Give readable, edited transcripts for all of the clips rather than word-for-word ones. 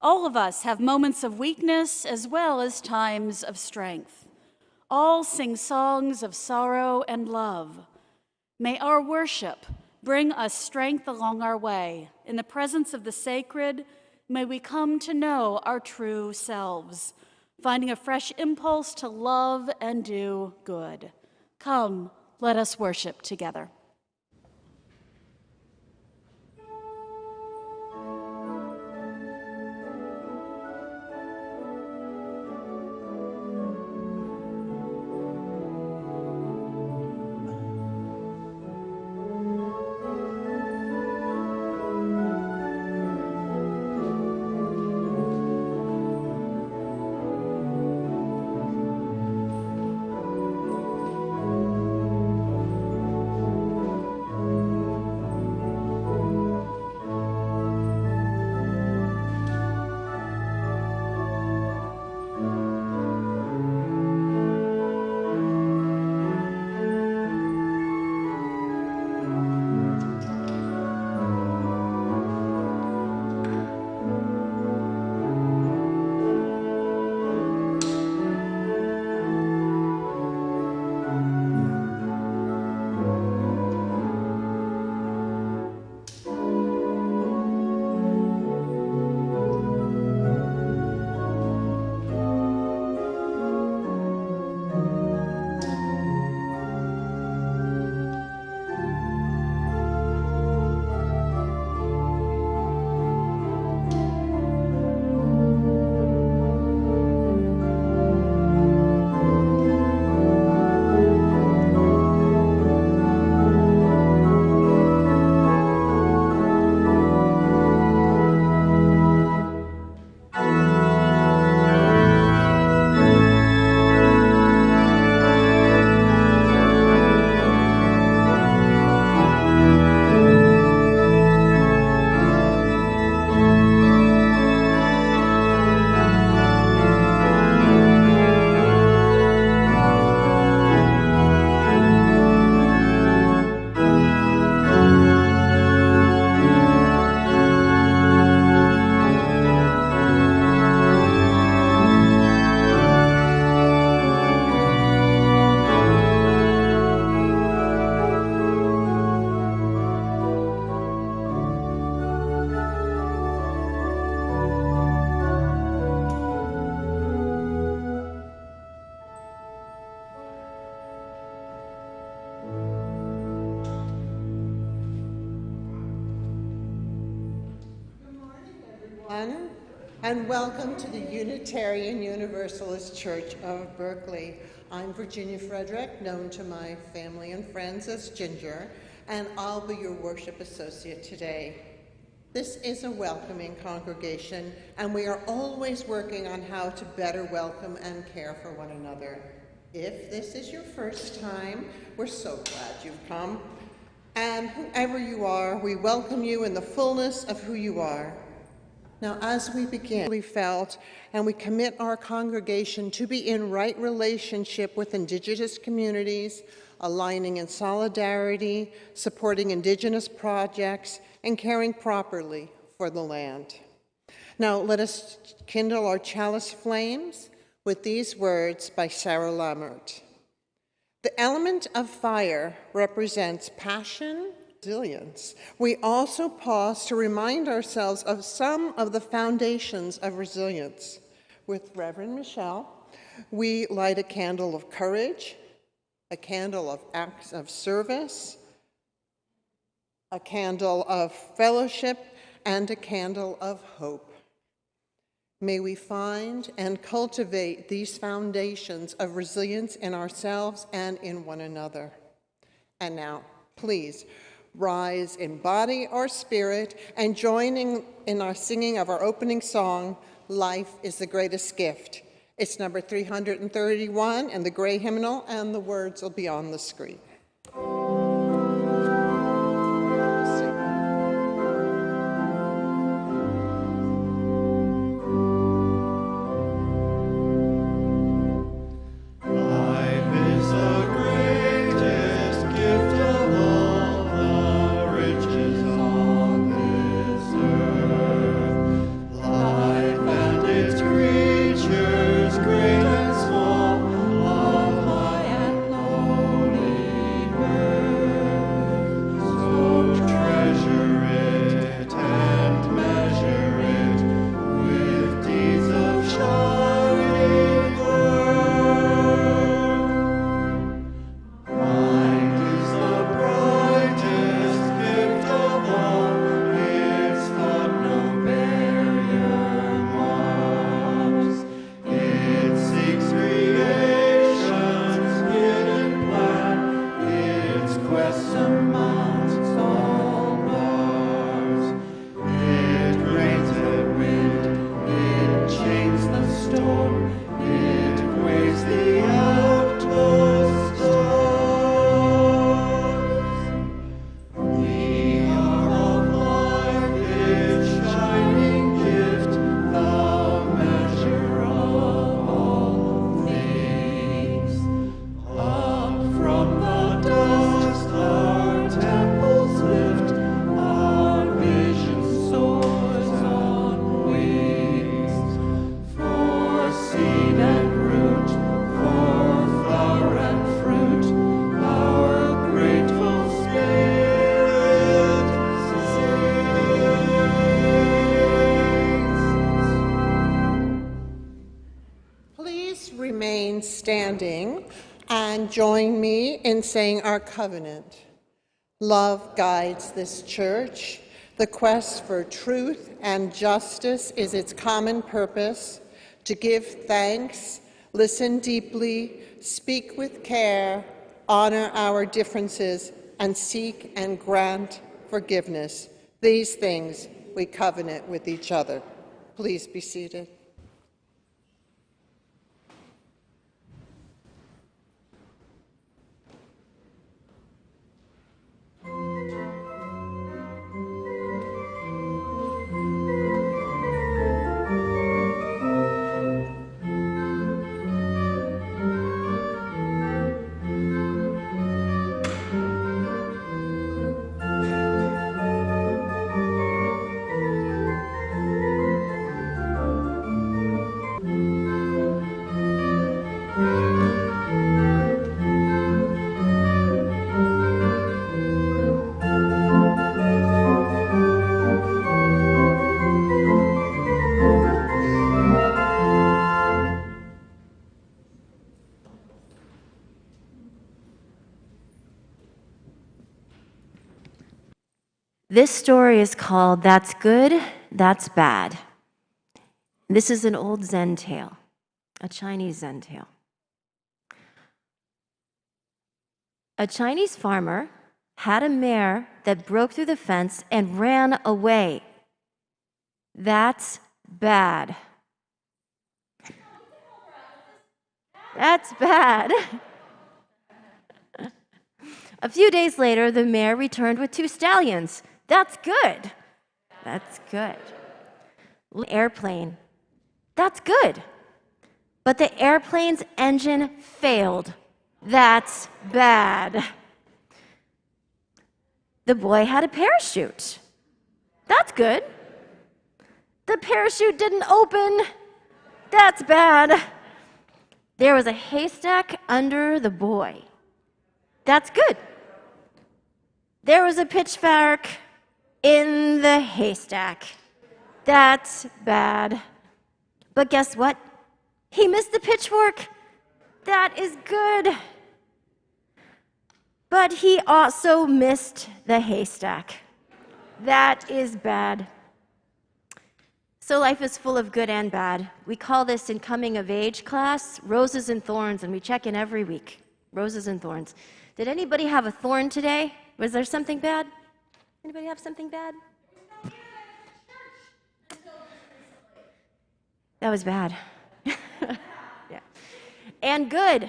All of us have moments of weakness as well as times of strength. All sing songs of sorrow and love. May our worship bring us strength along our way. In the presence of the sacred, may we come to know our true selves, finding a fresh impulse to love and do good. Come, let us worship together. And welcome to the Unitarian Universalist Church of Berkeley. I'm Virginia Frederick, known to my family and friends as Ginger, and I'll be your worship associate today. This is a welcoming congregation, and we are always working on how to better welcome and care for one another. If this is your first time, we're so glad you've come. And whoever you are, we welcome you in the fullness of who you are. Now, as we begin, we felt and we commit our congregation to be in right relationship with Indigenous communities, aligning in solidarity, supporting Indigenous projects, and caring properly for the land. Now, let us kindle our chalice flames with these words by Sarah Lammert. The element of fire represents passion, resilience. We also pause to remind ourselves of some of the foundations of resilience. With Reverend Michelle, we light a candle of courage, a candle of acts of service, a candle of fellowship, and a candle of hope. May we find and cultivate these foundations of resilience in ourselves and in one another. And now, please, rise in body or spirit and join in our singing of our opening song, Life is the Greatest Gift. It's number 331 and the gray hymnal, and the words will be on the screen. Life storm, it weighs the utmost stars. We are of life, its shining gift, the measure of all things. Up from the dust our temples lift, our vision soars on wings. For seed and root, for flower and fruit, our grateful spirit sings. Please remain standing and join me in saying our covenant. Love guides this church. The quest for truth and justice is its common purpose: to give thanks, listen deeply, speak with care, honor our differences, and seek and grant forgiveness. These things we covenant with each other. Please be seated. This story is called That's Good, That's Bad. This is an old Zen tale, a Chinese Zen tale. A Chinese farmer had a mare that broke through the fence and ran away. That's bad. That's bad. A few days later, the mare returned with 2 stallions. That's good. That's good. Airplane. That's good. But the airplane's engine failed. That's bad. The boy had a parachute. That's good. The parachute didn't open. That's bad. There was a haystack under the boy. That's good. There was a pitchfork in the haystack. That's bad. But guess what? He missed the pitchfork. That is good. But he also missed the haystack. That is bad. So life is full of good and bad. We call this in coming of age class roses and thorns, and we check in every week. Roses and thorns. Did anybody have a thorn today? Was there something bad? Anybody have something bad? That was bad. Yeah. And good.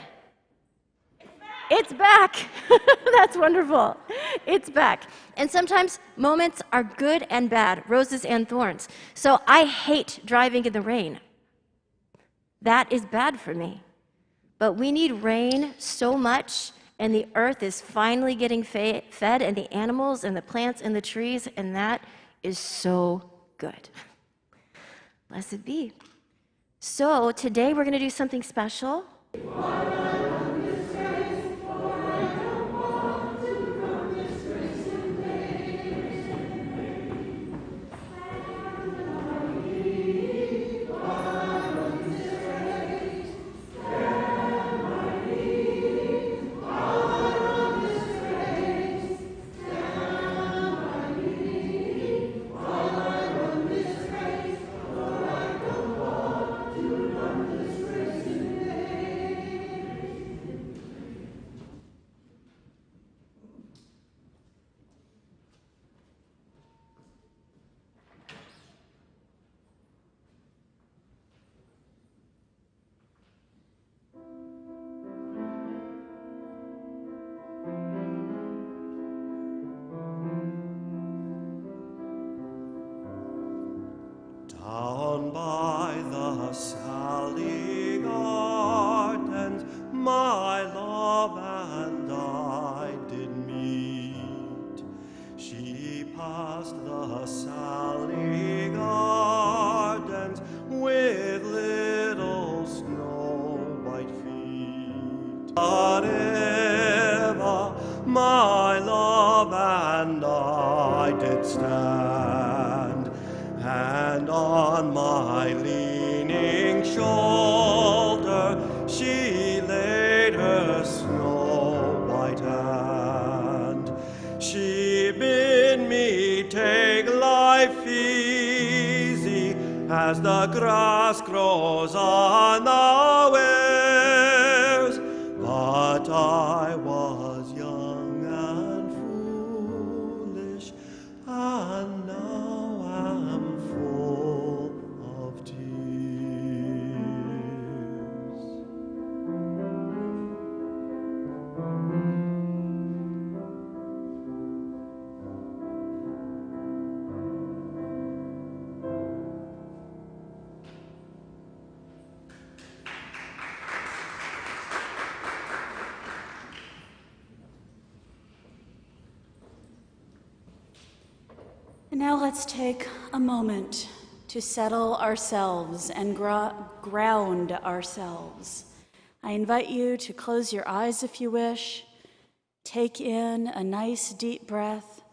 It's back. That's wonderful. It's back. And sometimes moments are good and bad, roses and thorns. So I hate driving in the rain. That is bad for me. But we need rain so much, and the earth is finally getting fed, and the animals and the plants and the trees, and that is so good. Blessed be. So today we're going to do something special. the Sally Gardens, my love and I did meet. She passed the Sally Gardens with little snow-white feet. Forever, my love and I did stand, and on my leaning shoulder she laid her snow-white hand. She bid me take life easy as the grass grows on the weirs, but I was young and foolish, and now am full of tears. And now let's take a moment to settle ourselves and ground ourselves. I invite you to close your eyes if you wish. Take in a nice deep breath.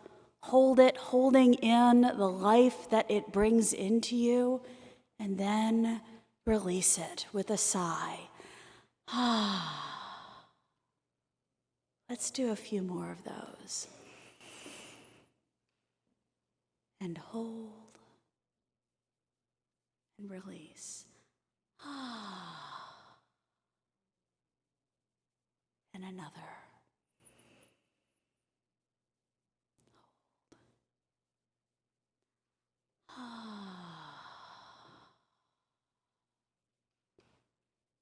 Hold it, holding in the life that it brings into you, and then release it with a sigh. Let's do a few more of those. And hold and release. And another.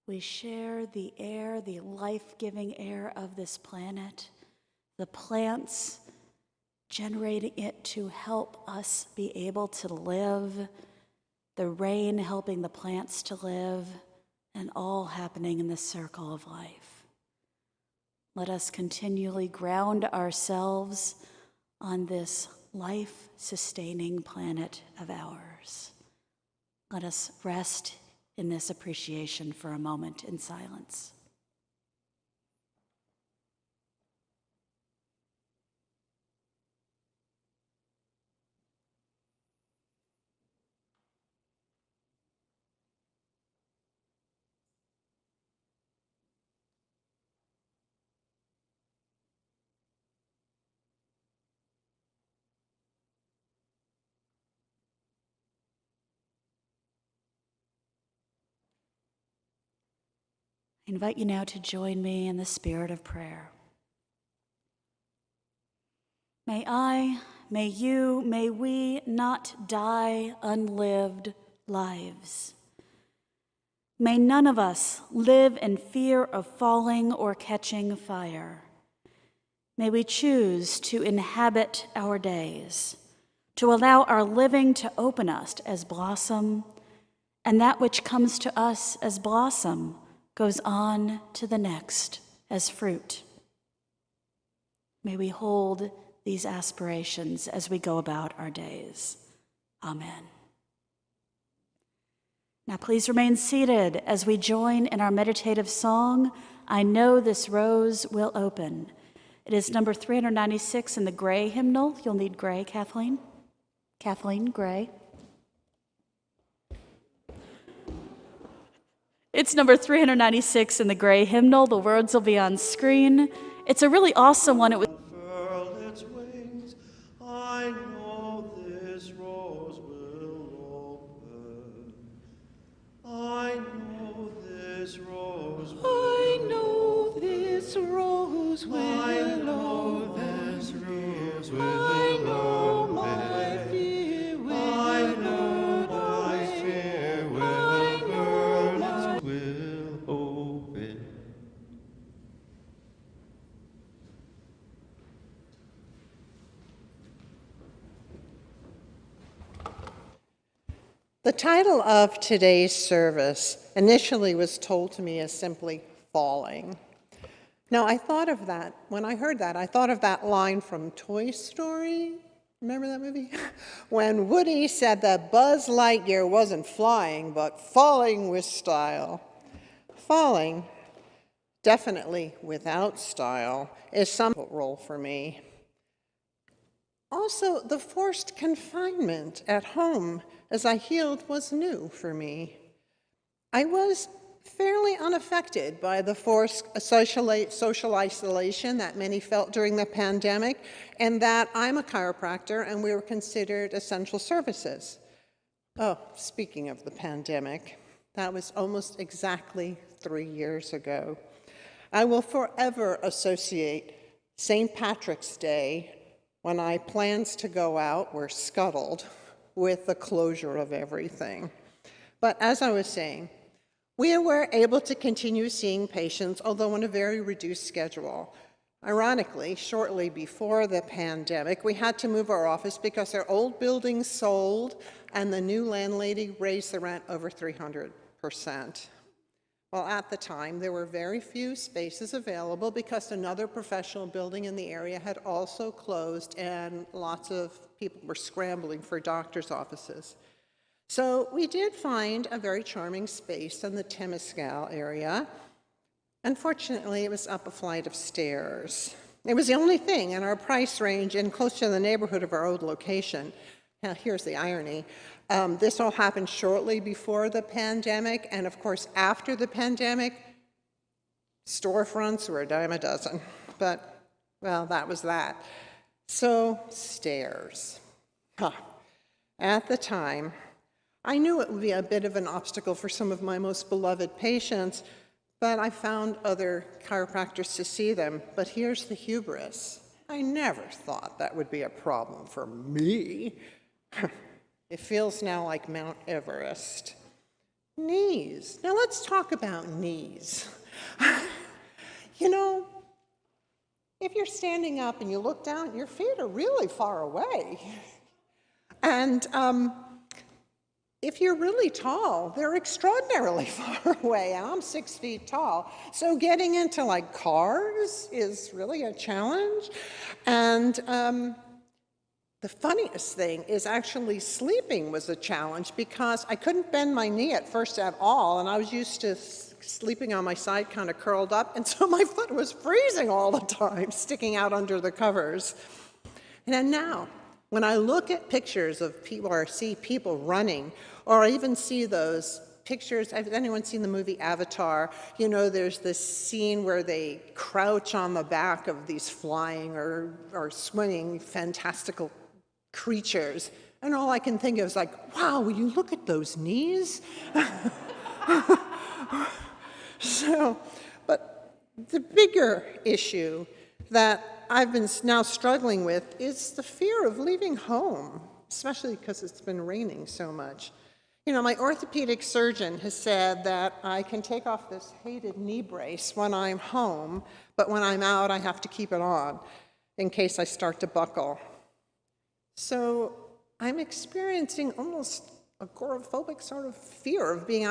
We share the air, the life-giving air of this planet, the plants generating it to help us be able to live, the rain helping the plants to live, and all happening in the circle of life. Let us continually ground ourselves on this life-sustaining planet of ours. Let us rest in this appreciation for a moment in silence. I invite you now to join me in the spirit of prayer. May I, may you, may we not die unlived lives. May none of us live in fear of falling or catching fire. May we choose to inhabit our days, to allow our living to open us as blossom, and that which comes to us as blossom goes on to the next as fruit. May we hold these aspirations as we go about our days. Amen. Now please remain seated as we join in our meditative song, I Know This Rose Will Open. It is number 396 in the gray hymnal. You'll need gray, Kathleen. Kathleen, gray. It's number 396 in the gray hymnal. The words will be on screen. It's a really awesome one. It was Furl its wings, I know this rose will open. I know this rose will I know this rose will I know open. this rose will I know open. my fear will I know my fear will I know my will open. The title of today's service initially was told to me as simply falling. Now, I thought of that, when I heard that, I thought of that line from Toy Story. Remember that movie? When Woody said that Buzz Lightyear wasn't flying, but falling with style. Falling, definitely without style, is some role for me. Also, the forced confinement at home as I healed was new for me. I was fairly unaffected by the forced social isolation that many felt during the pandemic, and that I'm a chiropractor and we were considered essential services. Oh, speaking of the pandemic, that was almost exactly 3 years ago. I will forever associate St. Patrick's Day, when our plans to go out were scuttled, with the closure of everything. But as I was saying, we were able to continue seeing patients, although on a very reduced schedule. Ironically, shortly before the pandemic, we had to move our office because our old building sold and the new landlady raised the rent over 300%. Well, at the time, there were very few spaces available because another professional building in the area had also closed and lots of people were scrambling for doctor's offices. So we did find a very charming space in the Temescal area. Unfortunately, it was up a flight of stairs. It was the only thing in our price range and close to the neighborhood of our old location. Now, here's the irony. This all happened shortly before the pandemic, and of course, after the pandemic, storefronts were a dime a dozen. But, well, that was that. So, stairs. At the time, I knew it would be a bit of an obstacle for some of my most beloved patients, but I found other chiropractors to see them. But here's the hubris. I never thought that would be a problem for me. It feels now like Mount Everest. Knees. Now let's talk about knees. You know, if you're standing up and you look down, your feet are really far away. And if you're really tall, they're extraordinarily far away. I'm 6 feet tall. So getting into like cars is really a challenge. And the funniest thing is actually sleeping was a challenge because I couldn't bend my knee at first at all, and I was used to sleeping on my side kind of curled up, and so my foot was freezing all the time, sticking out under the covers. And then now, when I look at pictures of people or see people running, or I even see those pictures, has anyone seen the movie Avatar? You know, there's this scene where they crouch on the back of these flying or swimming fantastical creatures. And all I can think of is like, wow, will you look at those knees? So, but the bigger issue that I've been now struggling with is the fear of leaving home, especially because it's been raining so much. You know, my orthopedic surgeon has said that I can take off this hated knee brace when I'm home, but when I'm out, I have to keep it on in case I start to buckle. So I'm experiencing almost agoraphobic sort of fear of being out